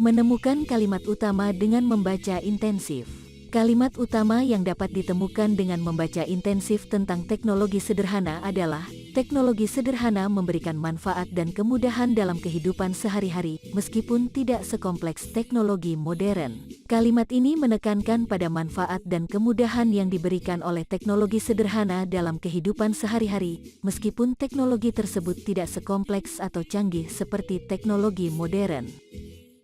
Menemukan kalimat utama dengan membaca intensif. Kalimat utama yang dapat ditemukan dengan membaca intensif tentang teknologi sederhana adalah, teknologi sederhana memberikan manfaat dan kemudahan dalam kehidupan sehari-hari, meskipun tidak sekompleks teknologi modern. Kalimat ini menekankan pada manfaat dan kemudahan yang diberikan oleh teknologi sederhana dalam kehidupan sehari-hari, meskipun teknologi tersebut tidak sekompleks atau canggih seperti teknologi modern.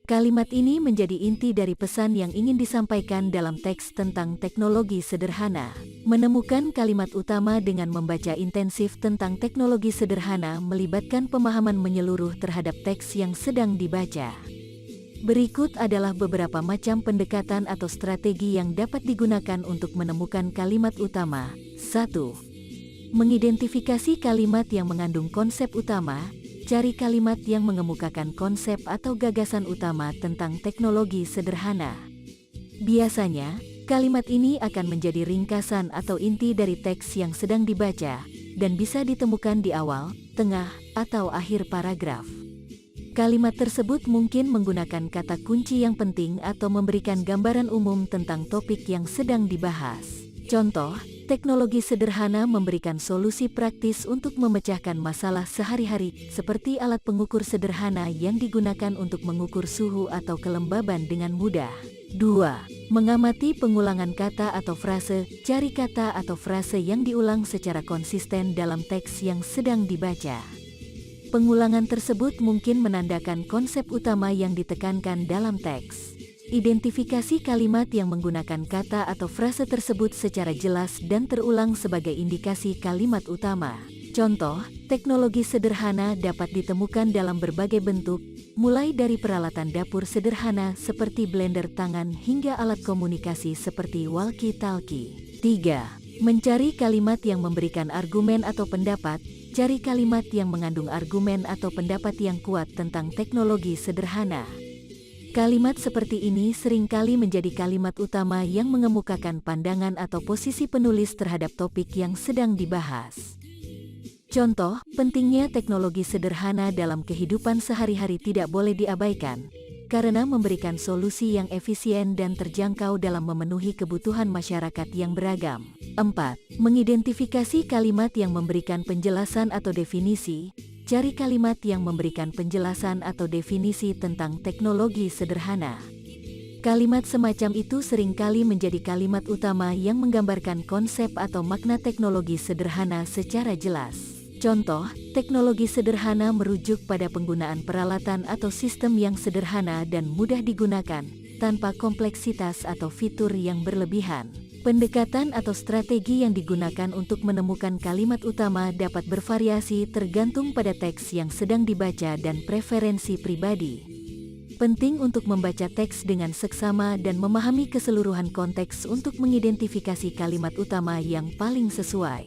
Kalimat ini menjadi inti dari pesan yang ingin disampaikan dalam teks tentang teknologi sederhana. Menemukan kalimat utama dengan membaca intensif tentang teknologi sederhana melibatkan pemahaman menyeluruh terhadap teks yang sedang dibaca. Berikut adalah beberapa macam pendekatan atau strategi yang dapat digunakan untuk menemukan kalimat utama. 1. Mengidentifikasi kalimat yang mengandung konsep utama. Cari kalimat yang mengemukakan konsep atau gagasan utama tentang teknologi sederhana. Biasanya, kalimat ini akan menjadi ringkasan atau inti dari teks yang sedang dibaca, dan bisa ditemukan di awal, tengah, atau akhir paragraf. Kalimat tersebut mungkin menggunakan kata kunci yang penting atau memberikan gambaran umum tentang topik yang sedang dibahas. Contoh, teknologi sederhana memberikan solusi praktis untuk memecahkan masalah sehari-hari, seperti alat pengukur sederhana yang digunakan untuk mengukur suhu atau kelembaban dengan mudah. 2. Mengamati pengulangan kata atau frase. Cari kata atau frase yang diulang secara konsisten dalam teks yang sedang dibaca. Pengulangan tersebut mungkin menandakan konsep utama yang ditekankan dalam teks. Identifikasi kalimat yang menggunakan kata atau frase tersebut secara jelas dan terulang sebagai indikasi kalimat utama. Contoh, teknologi sederhana dapat ditemukan dalam berbagai bentuk, mulai dari peralatan dapur sederhana seperti blender tangan hingga alat komunikasi seperti walkie-talkie. 3. Mencari kalimat yang memberikan argumen atau pendapat. Cari kalimat yang mengandung argumen atau pendapat yang kuat tentang teknologi sederhana. Kalimat seperti ini seringkali menjadi kalimat utama yang mengemukakan pandangan atau posisi penulis terhadap topik yang sedang dibahas. Contoh, pentingnya teknologi sederhana dalam kehidupan sehari-hari tidak boleh diabaikan, karena memberikan solusi yang efisien dan terjangkau dalam memenuhi kebutuhan masyarakat yang beragam. 4. Mengidentifikasi kalimat yang memberikan penjelasan atau definisi. Cari kalimat yang memberikan penjelasan atau definisi tentang teknologi sederhana. Kalimat semacam itu seringkali menjadi kalimat utama yang menggambarkan konsep atau makna teknologi sederhana secara jelas. Contoh, teknologi sederhana merujuk pada penggunaan peralatan atau sistem yang sederhana dan mudah digunakan, tanpa kompleksitas atau fitur yang berlebihan. Pendekatan atau strategi yang digunakan untuk menemukan kalimat utama dapat bervariasi tergantung pada teks yang sedang dibaca dan preferensi pribadi. Penting untuk membaca teks dengan seksama dan memahami keseluruhan konteks untuk mengidentifikasi kalimat utama yang paling sesuai.